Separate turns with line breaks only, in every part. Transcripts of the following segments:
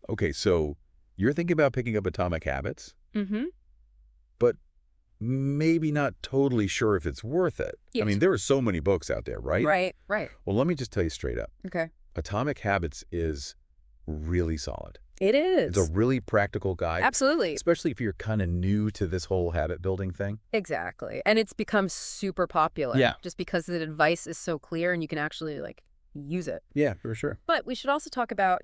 Okay, so you're thinking about picking up Atomic Habits,
Mm-hmm.
but maybe not totally sure if it's worth it. I
Yes.
mean, there are so many books out there, right?
Right.
Well, let me just tell you straight up.
Okay.
Atomic Habits is really solid.
It
It's a
is.
really practical guide,
Absolutely.
especially if you're kind of new to this whole habit building thing.
Exactly. And it's become super popular.
Yeah.
Just because the advice is so clear and you can actually, use it.
Yeah, for sure.
But we should also talk about,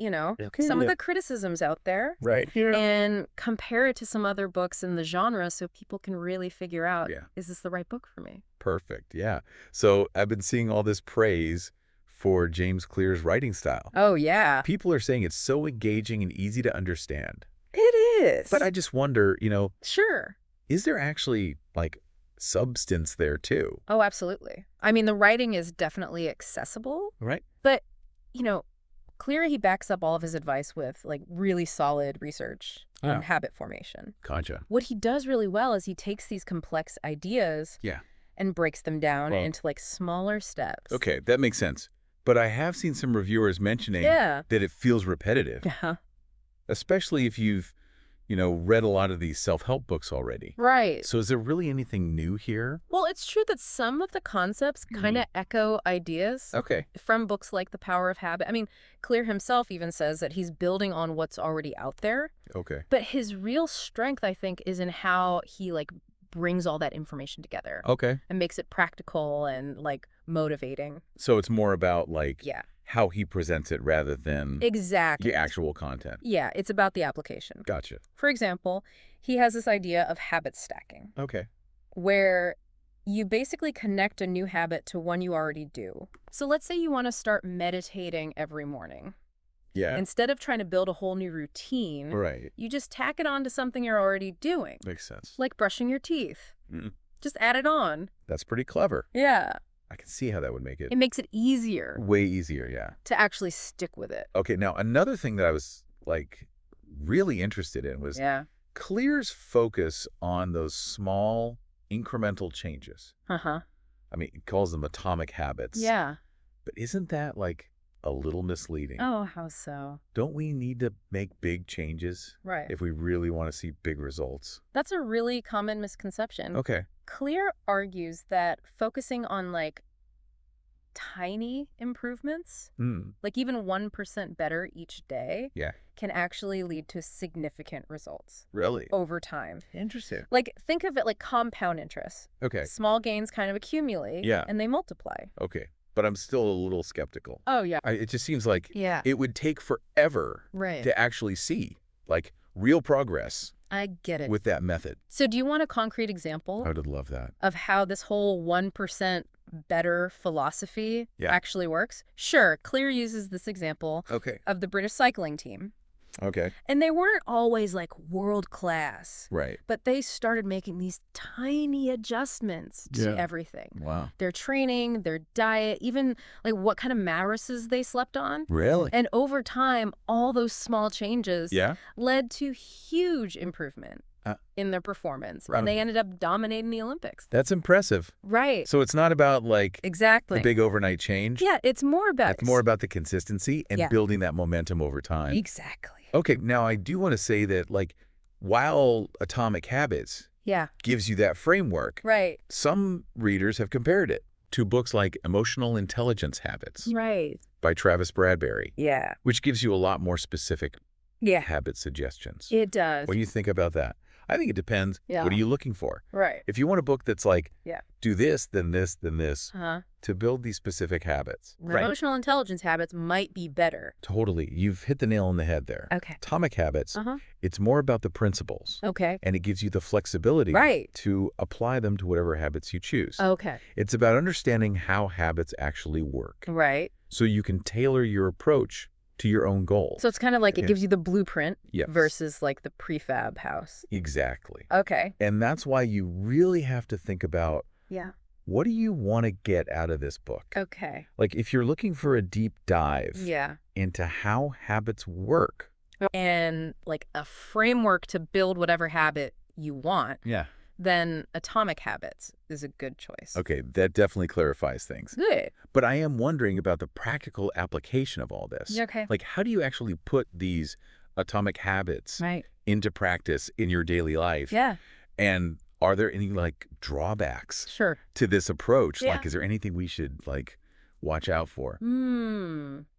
some of the criticisms out there.
Right. Yeah.
And compare it to some other books in the genre so people can really figure out, is this the right book for me?
Perfect. Yeah. So I've been seeing all this praise for James Clear's writing style.
Oh, yeah.
People are saying it's so engaging and easy to understand.
It is.
But I just wonder,
Sure.
is there actually, substance there, too?
Oh, absolutely. I mean, the writing is definitely accessible.
Right.
But, Clear, he backs up all of his advice with, really solid research on habit formation.
Gotcha.
What he does really well is he takes these complex ideas and breaks them down into, smaller steps.
Okay, that makes sense. But I have seen some reviewers mentioning that it feels repetitive, especially if you've, read a lot of these self-help books already.
Right.
So is there really anything new here?
Well, it's true that some of the concepts kind of echo ideas from books like The Power of Habit. I mean, Clear himself even says that he's building on what's already out there.
Okay.
But his real strength, I think, is in how he, brings all that information together.
Okay.
And makes it practical and, motivating.
So it's more about, how he presents it rather than
exactly
the actual content.
Yeah, it's about the application.
Gotcha.
For example, he has this idea of habit stacking.
Okay.
Where you basically connect a new habit to one you already do. So let's say you want to start meditating every morning.
Yeah.
Instead of trying to build a whole new routine, you just tack it on to something you're already doing.
Makes sense.
Like brushing your teeth. Just add it on.
That's pretty clever.
Yeah.
I can see how that would make it.
It makes it easier.
Way easier, yeah.
To actually stick with it.
Okay, now another thing that I was, really interested in was Clear's focus on those small, incremental changes.
Uh-huh.
I mean, he calls them atomic habits.
Yeah.
But isn't that, a little misleading?
Oh, how so?
Don't we need to make big changes?
Right.
If we really want to see big results?
That's a really common misconception.
Okay.
Clear argues that focusing on, tiny improvements, even 1% better each day, can actually lead to significant results.
Really?
Over time.
Interesting.
Think of it like compound interest.
Okay.
Small gains kind of accumulate, and they multiply.
Okay. But I'm still a little skeptical.
Oh, yeah.
It just seems like it would take forever to actually see, real progress.
I get it.
With that method.
So do you want a concrete example?
I would love that.
Of how this whole 1% better philosophy actually works? Sure, Clear uses this example of the British cycling team.
Okay.
And they weren't always world class.
Right.
But they started making these tiny adjustments to everything.
Wow.
Their training, their diet, even what kind of mattresses they slept on.
Really?
And over time, all those small changes led to huge improvement in their performance. And they ended up dominating the Olympics.
That's impressive.
Right.
So it's not about
exactly
the big overnight change.
Yeah, it's more about
the consistency and building that momentum over time.
Exactly.
Okay, now I do want to say that while Atomic Habits gives you that framework, some readers have compared it to books like Emotional Intelligence Habits by Travis Bradberry, which gives you a lot more specific habit suggestions.
It does.
What do you think about that? I think it depends. What are you looking for?
Right.
If you want a book that's do this, then this, then this, to build these specific habits.
Emotional intelligence habits might be better.
Totally. You've hit the nail on the head there.
Okay.
Atomic Habits, it's more about the principles.
Okay.
And it gives you the flexibility to apply them to whatever habits you choose.
Okay.
It's about understanding how habits actually work.
Right.
So you can tailor your approach to your own goal.
So it's kind of it gives you the blueprint versus the prefab house.
Exactly.
Okay.
And that's why you really have to think about what do you want to get out of this book?
Okay.
If you're looking for a deep dive into how habits work.
And a framework to build whatever habit you want. Then Atomic Habits is a good choice.
Okay, that definitely clarifies things.
Good.
But I am wondering about the practical application of all this.
Okay.
How do you actually put these atomic habits into practice in your daily life?
Yeah.
And are there any like drawbacks to this approach?
Yeah.
Like, is there anything we should like watch out for?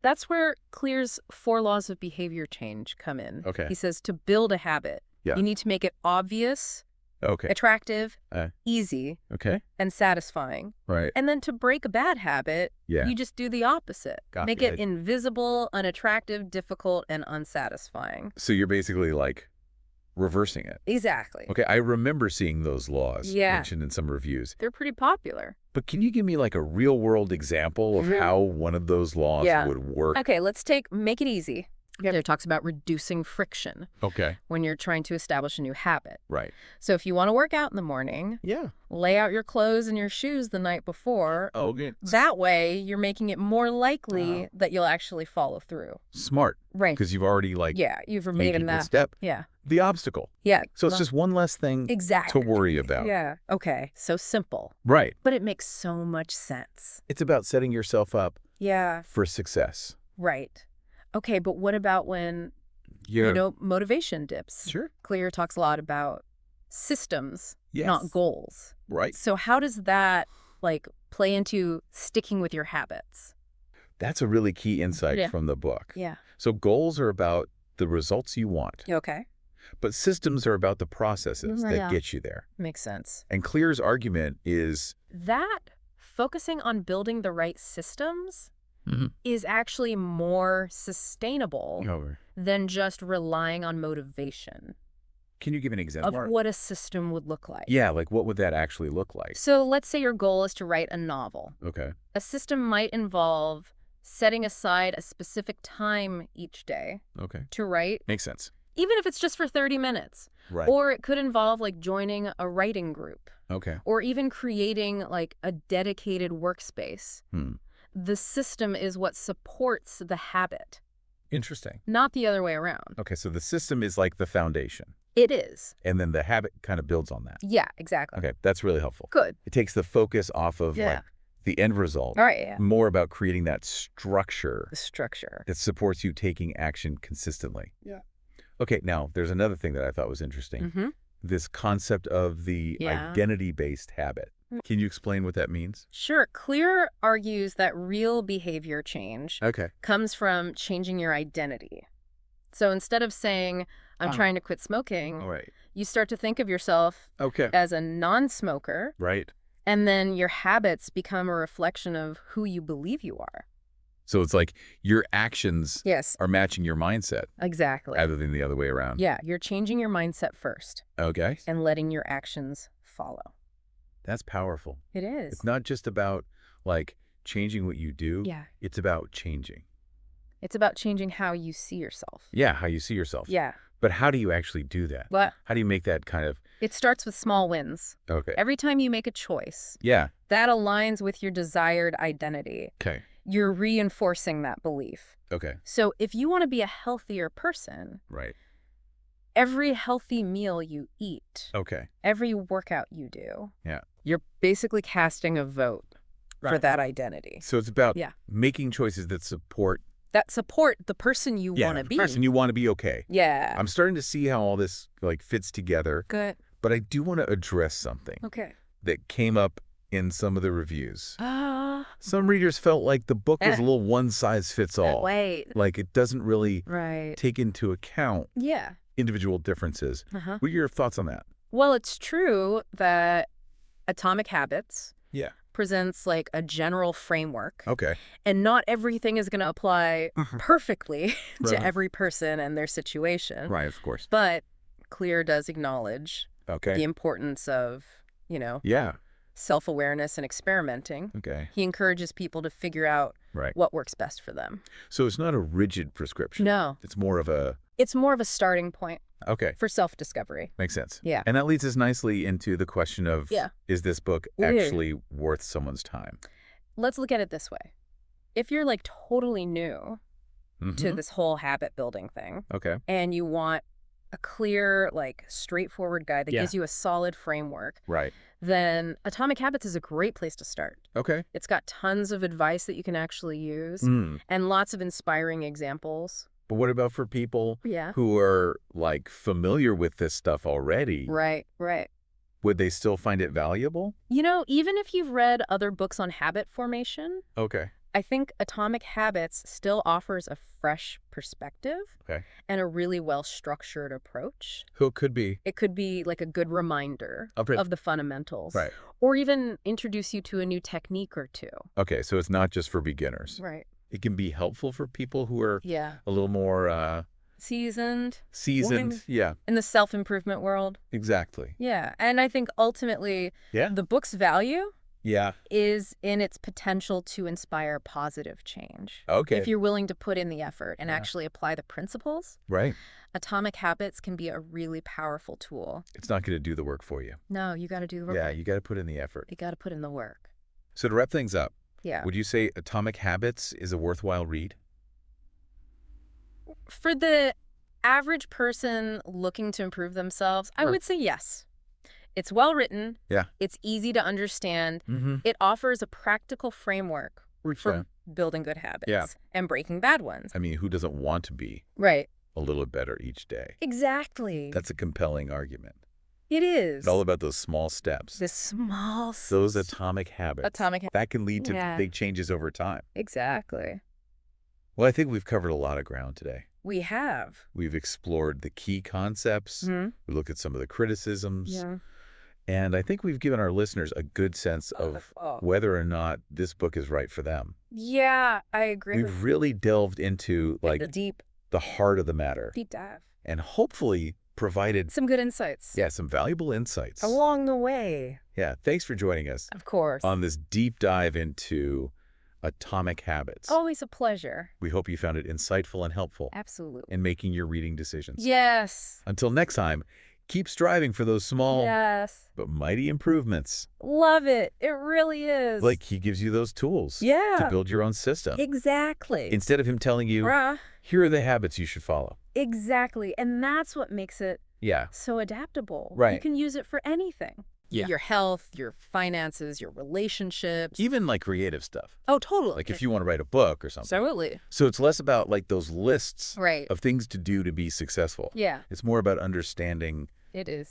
That's where Clear's 4 laws of behavior change come in.
Okay.
He says to build a habit, you need to make it obvious, attractive, easy, and satisfying.
Right.
And then to break a bad habit, you just do the opposite. Make it invisible, unattractive, difficult, and unsatisfying.
So you're basically like reversing it.
Exactly.
Okay, I remember seeing those laws mentioned in some reviews.
They're pretty popular.
But can you give me like a real-world example of how one of those laws would work?
Okay, let's make it easy. It talks about reducing friction when you're trying to establish a new habit.
Right.
So if you want to work out in the morning, lay out your clothes and your shoes the night before.
Okay.
That way, you're making it more likely that you'll actually follow through.
Smart.
Right.
Because you've already like
you've made that
step. The obstacle. So it's just one less thing to worry about.
Okay. So simple.
Right.
But it makes so much sense.
It's about setting yourself up for success.
Right. Okay, but what about when, motivation dips?
Sure.
Clear talks a lot about systems, not goals.
Right.
So how does that, play into sticking with your habits?
That's a really key insight from the book.
Yeah.
So goals are about the results you want.
Okay.
But systems are about the processes that get you there.
Makes sense.
And Clear's argument is
that focusing on building the right systems is actually more sustainable than just relying on motivation.
Can you give an example
of what a system would look like?
Yeah, like what would that actually look like?
So let's say your goal is to write a novel.
Okay.
A system might involve setting aside a specific time each day to write.
Makes sense.
Even if it's just for 30 minutes.
Right.
Or it could involve joining a writing group.
Okay.
Or even creating a dedicated workspace. The system is what supports the habit.
Interesting.
Not the other way around.
Okay, so the system is like the foundation.
It is.
And then the habit kind of builds on that.
Yeah, exactly.
Okay, that's really helpful.
Good.
It takes the focus off of the end result.
All right,
More about creating that structure.
The structure.
That supports you taking action consistently.
Yeah.
Okay, now there's another thing that I thought was interesting. This concept of the identity-based habit. Can you explain what that means?
Sure. Clear argues that real behavior change comes from changing your identity. So instead of saying, I'm trying to quit smoking, you start to think of yourself as a non-smoker.
Right.
And then your habits become a reflection of who you believe you are.
So it's like your actions are matching your mindset.
Exactly.
Rather than the other way around.
Yeah, you're changing your mindset first.
Okay.
And letting your actions follow.
That's powerful.
It is.
It's not just about changing what you do.
Yeah.
It's about changing.
It's about changing how you see yourself.
Yeah, how you see yourself.
Yeah.
But how do you actually do that?
What?
How do you make that kind of...
It starts with small wins.
Okay.
Every time you make a choice.
Yeah.
That aligns with your desired identity.
Okay.
You're reinforcing that belief.
Okay.
So if you want to be a healthier person...
Right.
Every healthy meal you eat.
Okay.
Every workout you do.
Yeah.
You're basically casting a vote for that identity.
So it's about making choices that support
the person you want to be.
The person you want to be. Okay.
Yeah.
I'm starting to see how all this fits together.
Good.
But I do want to address something. That came up in some of the reviews. Some readers felt like the book was a little one-size-fits-all.
Wait.
Like it doesn't really take into account individual differences. What are your thoughts on that?
Well, it's true that Atomic Habits presents a general framework.
Okay.
And not everything is going to apply perfectly to every person and their situation.
Right, of course.
But Clear does acknowledge the importance of, self-awareness and experimenting.
Okay.
He encourages people to figure out what works best for them.
So it's not a rigid prescription.
No.
It's more of a
starting point.
Okay.
For self-discovery.
Makes sense.
Yeah.
And that leads us nicely into the question of, is this book actually worth someone's time?
Let's look at it this way. If you're totally new to this whole habit building thing.
Okay.
And you want a clear, straightforward guide that gives you a solid framework.
Right.
Then Atomic Habits is a great place to start.
Okay.
It's got tons of advice that you can actually use and lots of inspiring examples
But what about for people who are, like, familiar with this stuff already?
Right, right.
Would they still find it valuable?
You know, even if you've read other books on habit formation, I think Atomic Habits still offers a fresh perspective and a really well-structured approach.
Who could be?
It could be like a good reminder of the fundamentals.
Right.
Or even introduce you to a new technique or two.
Okay, so it's not just for beginners.
Right.
It can be helpful for people who are a little more...
Seasoned,
yeah.
In the self-improvement world.
Exactly.
Yeah, and I think ultimately the book's value is in its potential to inspire positive change.
Okay.
If you're willing to put in the effort and actually apply the principles, Atomic Habits can be a really powerful tool.
It's not going to do the work for you.
No, you got to do the work.
Yeah, you got to put in the effort.
You got to put in the work.
So to wrap things up, would you say Atomic Habits is a worthwhile read?
For the average person looking to improve themselves, I would say yes. It's well written.
Yeah.
It's easy to understand. It offers a practical framework for building good habits and breaking bad ones.
I mean, who doesn't want to be a little better each day?
Exactly.
That's a compelling argument.
It is.
It's all about those small steps. Those atomic habits. That can lead to big changes over time.
Exactly.
Well, I think we've covered a lot of ground today.
We have.
We've explored the key concepts. We looked at some of the criticisms.
Yeah.
And I think we've given our listeners a good sense of whether or not this book is right for them.
Yeah, I agree.
We've really delved into like the heart of the matter.
Deep dive.
And hopefully provided
some good insights.
Yeah, some valuable insights.
Along the way.
Yeah, thanks for joining us.
Of course.
On this deep dive into Atomic Habits.
Always a pleasure.
We hope you found it insightful and helpful.
Absolutely.
In making your reading decisions.
Yes.
Until next time, keep striving for those small but mighty improvements.
Love it. It really is.
Like he gives you those tools to build your own system.
Exactly.
Instead of him telling you, here are the habits you should follow.
Exactly. And that's what makes it so adaptable.
Right.
You can use it for anything.
Yeah.
Your health, your finances, your relationships.
Even like creative stuff.
Oh, totally.
Like if you want to write a book or something.
Absolutely.
So it's less about like those lists of things to do to be successful.
Yeah.
It's more about understanding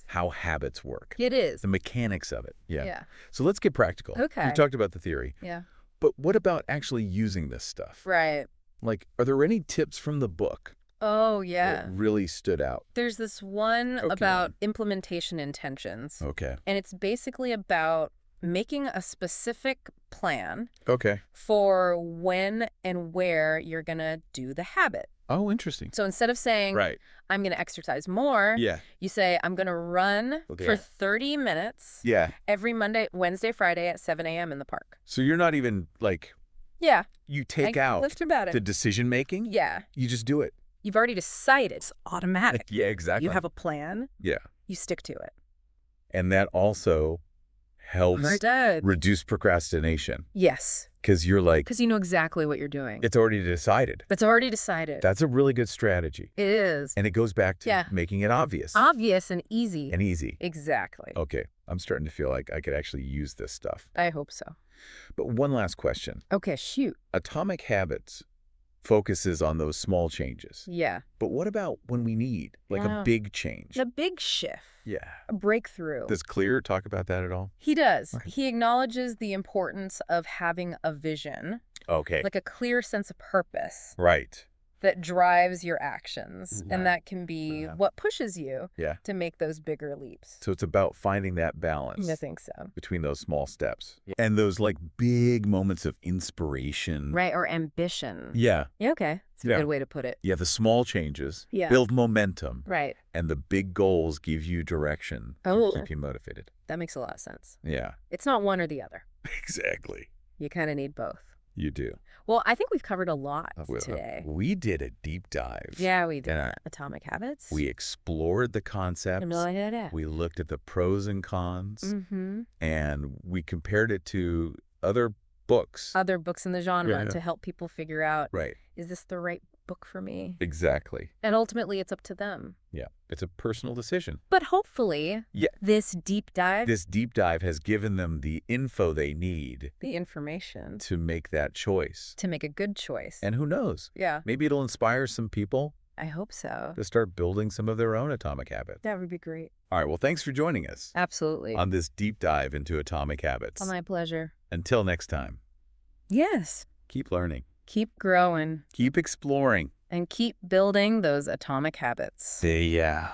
how habits work.
It is.
The mechanics of it.
Yeah.
So let's get practical.
Okay.
We talked about the theory.
Yeah.
But what about actually using this stuff?
Right.
Like, are there any tips from the book?
Oh, yeah.
That really stood out?
There's this one about implementation intentions.
Okay.
And it's basically about making a specific plan for when and where you're going to do the habit.
Oh, interesting.
So instead of saying, I'm going to exercise more, you say, I'm going to run for 30 minutes every Monday, Wednesday, Friday at 7 a.m. in the park.
So you're not even like, you take out the decision-making?
Yeah.
You just do it.
You've already decided. It's automatic.
Yeah, exactly.
You have a plan.
Yeah.
You stick to it.
And that also helps reduce procrastination.
Yes.
Because you're like...
Because you know exactly what you're doing.
It's already decided.
It's already decided.
That's a really good strategy.
It is.
And it goes back to making it obvious.
Obvious and easy.
And easy.
Exactly.
Okay. I'm starting to feel like I could actually use this stuff.
I hope so.
But one last question.
Okay, shoot.
Atomic Habits focuses on those small changes.
Yeah.
But what about when we need like a big change?
A big shift.
Yeah.
A breakthrough.
Does Clear talk about that at all?
He does. Okay. He acknowledges the importance of having a vision.
Okay.
Like a clear sense of purpose.
Right.
That drives your actions. And that can be what pushes you to make those bigger leaps.
So it's about finding that balance.
I think so.
Between those small steps. And those like big moments of inspiration.
Right, or ambition.
Yeah.
Yeah, okay. It's a good way to put it.
Yeah, the small changes build momentum.
Right.
And the big goals give you direction to keep you motivated.
That makes a lot of sense.
Yeah.
It's not one or the other.
Exactly.
You kind of need both.
You do.
Well, I think we've covered a lot today.
We did a deep dive.
Yeah, we did. Atomic Habits.
We explored the concepts. We looked at the pros and cons. And we compared it to other books.
Other books in the genre to help people figure out,
right,
is this the right book for me.
Exactly.
And ultimately, it's up to them.
Yeah, it's a personal decision.
But hopefully, this deep dive
has given them the info they need.
The information.
To make that choice.
To make a good choice.
And who knows?
Yeah.
Maybe it'll inspire some people.
I hope so.
To start building some of their own atomic habits.
That would be great.
All right, well, thanks for joining us.
Absolutely.
On this deep dive into atomic habits.
Oh, my pleasure.
Until next time.
Yes.
Keep learning.
Keep growing.
Keep exploring.
And keep building those atomic habits.
Yeah.